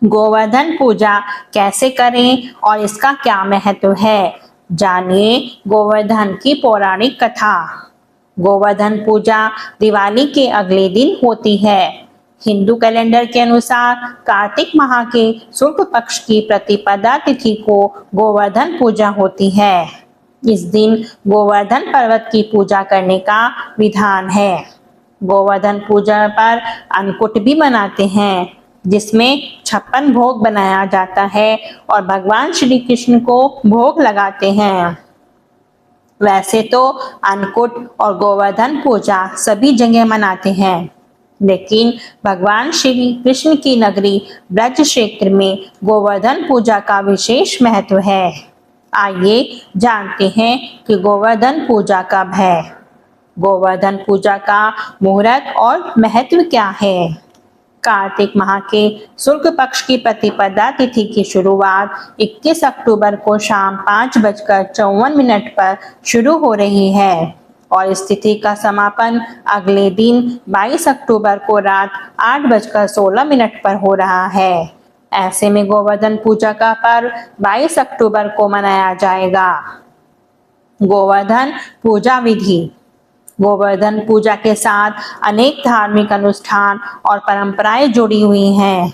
गोवर्धन पूजा कैसे करें और इसका क्या महत्व है, जानिए गोवर्धन की पौराणिक कथा। गोवर्धन पूजा दिवाली के अगले दिन होती है। हिंदू कैलेंडर के अनुसार कार्तिक माह के शुक्ल पक्ष की प्रतिपदा तिथि को गोवर्धन पूजा होती है। इस दिन गोवर्धन पर्वत की पूजा करने का विधान है। गोवर्धन पूजा पर अन्नकूट भी मनाते हैं, जिसमें 56 भोग बनाया जाता है और भगवान श्री कृष्ण को भोग लगाते हैं। वैसे तो अन्नकूट और गोवर्धन पूजा सभी जगह मनाते हैं, लेकिन भगवान श्री कृष्ण की नगरी ब्रज क्षेत्र में गोवर्धन पूजा का विशेष महत्व है। आइए जानते हैं कि गोवर्धन पूजा कब है। गोवर्धन पूजा का मुहूर्त और महत्व क्या है। कार्तिक माह के शुक्ल पक्ष की प्रतिपदा तिथि की शुरुआत 21 अक्टूबर को शाम 5:54 पर शुरू हो रही है और इस तिथि का समापन अगले दिन 22 अक्टूबर को रात 8:16 पर हो रहा है। ऐसे में गोवर्धन पूजा का पर्व 22 अक्टूबर को मनाया जाएगा। गोवर्धन पूजा विधि। गोवर्धन पूजा के साथ अनेक धार्मिक अनुष्ठान और परंपराएं जुड़ी हुई हैं।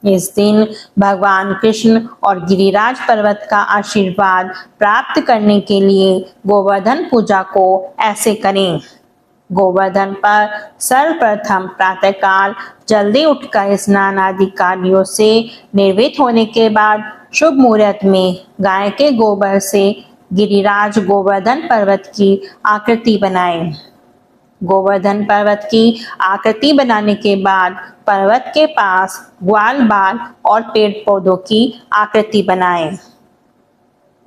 इस दिन भगवान कृष्ण और गिरिराज पर्वत का आशीर्वाद प्राप्त करने के लिए गोवर्धन पूजा को ऐसे करें। गोवर्धन पर सर्वप्रथम प्रातःकाल जल्दी उठकर स्नान आदि कार्यों से निर्वृत्त होने के बाद शुभ मुहूर्त में गाय के गोबर से गिरिराज गोवर्धन पर्वत की आकृति बनाएं। गोवर्धन पर्वत की आकृति बनाने के बाद पर्वत के पास ग्वाल बाल और पेड़ पौधों की आकृति बनाएं।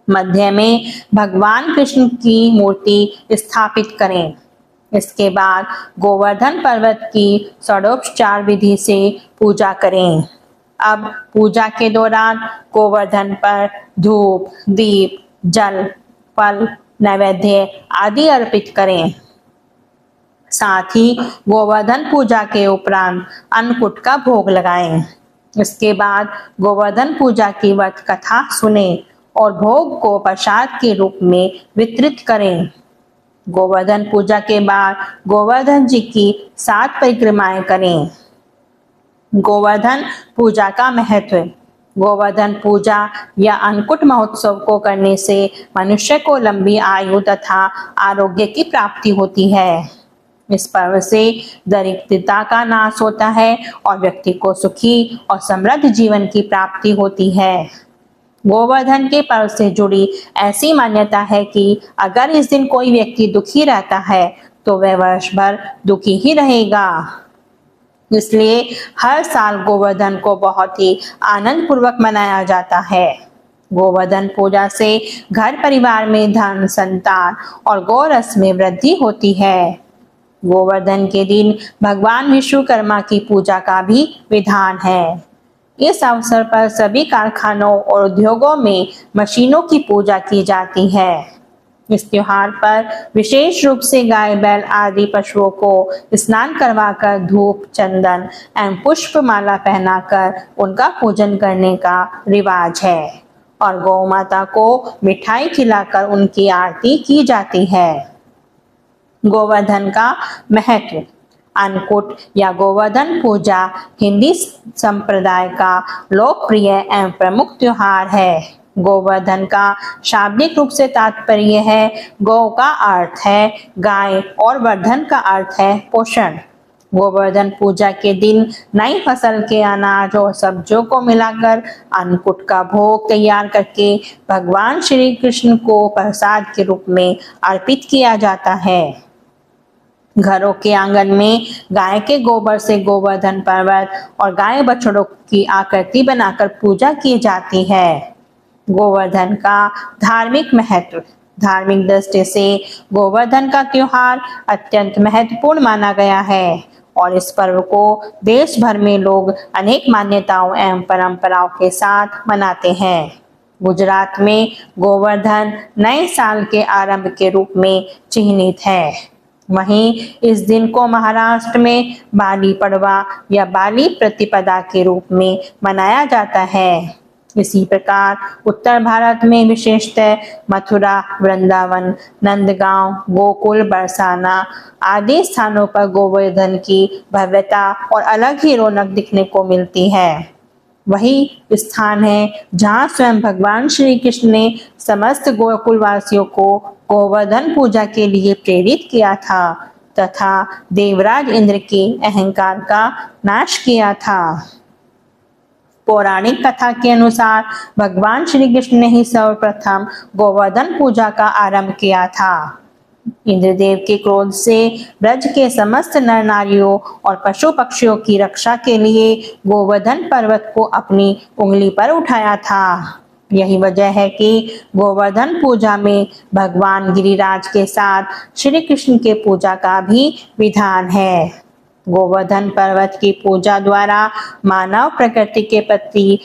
मध्य में भगवान कृष्ण की मूर्ति स्थापित करें। इसके बाद गोवर्धन पर्वत की षोडोपचार विधि से पूजा करें। अब पूजा के दौरान गोवर्धन पर धूप, दीप, जल, फल, नैवेद्य आदि अर्पित करें। साथ ही गोवर्धन पूजा के उपरांत अन्नकूट का भोग लगाएं। इसके बाद गोवर्धन पूजा की व्रत कथा सुने और भोग को प्रसाद के रूप में वितरित करें। गोवर्धन पूजा के बाद गोवर्धन जी की 7 परिक्रमाएं करें। गोवर्धन पूजा का महत्व। गोवर्धन पूजा या अन्नकूट महोत्सव को करने से मनुष्य को लंबी आयु तथा आरोग्य की प्राप्ति होती है। इस पर्व से दरिद्रता का नाश होता है और व्यक्ति को सुखी और समृद्ध जीवन की प्राप्ति होती है। गोवर्धन के पर्व से जुड़ी ऐसी मान्यता है कि अगर इस दिन कोई व्यक्ति दुखी रहता है तो वह वर्ष भर दुखी ही रहेगा। इसलिए हर साल गोवर्धन को बहुत ही आनंद पूर्वक मनाया जाता है। गोवर्धन पूजा से घर परिवार में धन, संतान और गौरस में वृद्धि होती है। गोवर्धन के दिन भगवान विश्वकर्मा की पूजा का भी विधान है। इस अवसर पर सभी कारखानों और उद्योगों में मशीनों की पूजा की जाती है। इस त्योहार पर विशेष रूप से गाय, बैल आदि पशुओं को स्नान करवाकर धूप, चंदन एवं पुष्प माला पहनाकर उनका पूजन करने का रिवाज है और गौ माता को मिठाई खिलाकर उनकी आरती की जाती है। गोवर्धन का महत्व। अन्नकूट या गोवर्धन पूजा हिंदी संप्रदाय का लोकप्रिय एवं प्रमुख त्योहार है। गोवर्धन का शाब्दिक रूप से तात्पर्य है गौ का अर्थ है गाय और वर्धन का अर्थ है पोषण। गोवर्धन पूजा के दिन नई फसल के अनाज और सब्जियों को मिलाकर अन्नकूट का भोग तैयार करके भगवान श्री कृष्ण को प्रसाद के रूप में अर्पित किया जाता है। घरों के आंगन में गाय के गोबर से गोवर्धन पर्वत और गाय बछड़ों की आकृति बनाकर पूजा की जाती है। गोवर्धन का धार्मिक महत्व। धार्मिक दृष्टि से गोवर्धन का त्योहार अत्यंत महत्वपूर्ण माना गया है और इस पर्व को देश भर में लोग अनेक मान्यताओं एवं परंपराओं के साथ मनाते हैं। गुजरात में गोवर्धन नए साल के आरंभ के रूप में चिन्हित है। वहीं इस दिन को महाराष्ट्र में बाली पड़वा या बाली प्रतिपदा के रूप में मनाया जाता है। इसी प्रकार उत्तर भारत में विशेषतः मथुरा, वृंदावन, नंदगांव, गोकुल, बरसाना आदि स्थानों पर गोवर्धन की भव्यता और अलग ही रौनक दिखने को मिलती है। वही स्थान है जहाँ स्वयं भगवान श्री कृष्ण ने समस्त गोकुलवासियों को गोवर्धन पूजा के लिए प्रेरित किया था तथा देवराज इंद्र के अहंकार का नाश किया था। पौराणिक कथा के अनुसार भगवान श्री कृष्ण ने ही सर्वप्रथम गोवर्धन पूजा का आरंभ किया था। इंद्रदेव के क्रोध से ब्रज के समस्त नर नारियों और पशु पक्षियों की रक्षा के लिए गोवर्धन पर्वत को अपनी उंगली पर उठाया था। यही वजह है कि गोवर्धन पूजा में भगवान गिरिराज के साथ श्री कृष्ण के पूजा का भी विधान है। गोवर्धन पर्वत की पूजा द्वारा मानव प्रकृति के प्रति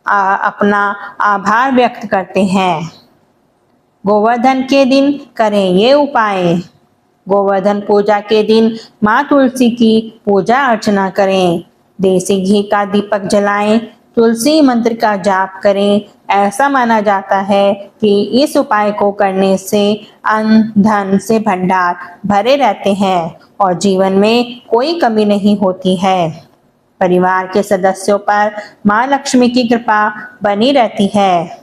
अपना आभार व्यक्त करते हैं। गोवर्धन के दिन करें ये उपाय। गोवर्धन पूजा के दिन माँ तुलसी की पूजा अर्चना करें, देसी घी का दीपक जलाएं, तुलसी मंत्र का जाप करें। ऐसा माना जाता है कि इस उपाय को करने से अन्न धन से भंडार भरे रहते हैं और जीवन में कोई कमी नहीं होती है। परिवार के सदस्यों पर माँ लक्ष्मी की कृपा बनी रहती है।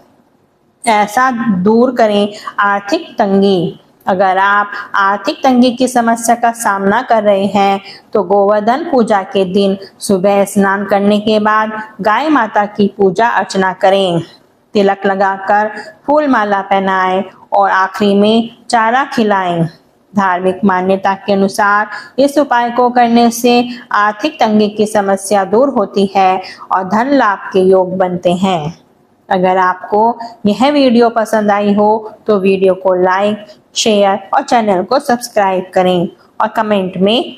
ऐसा दूर करें आर्थिक तंगी। अगर आप आर्थिक तंगी की समस्या का सामना कर रहे हैं तो गोवर्धन पूजा के दिन सुबह स्नान करने के बाद गाय माता की पूजा अर्चना करें, तिलक लगाकर फूल माला पहनाएं और आखिरी में चारा खिलाएं। धार्मिक मान्यता के अनुसार इस उपाय को करने से आर्थिक तंगी की समस्या दूर होती है और धन लाभ के योग बनते हैं। अगर आपको यह वीडियो पसंद आई हो तो वीडियो को लाइक, शेयर और चैनल को सब्सक्राइब करें और कमेंट में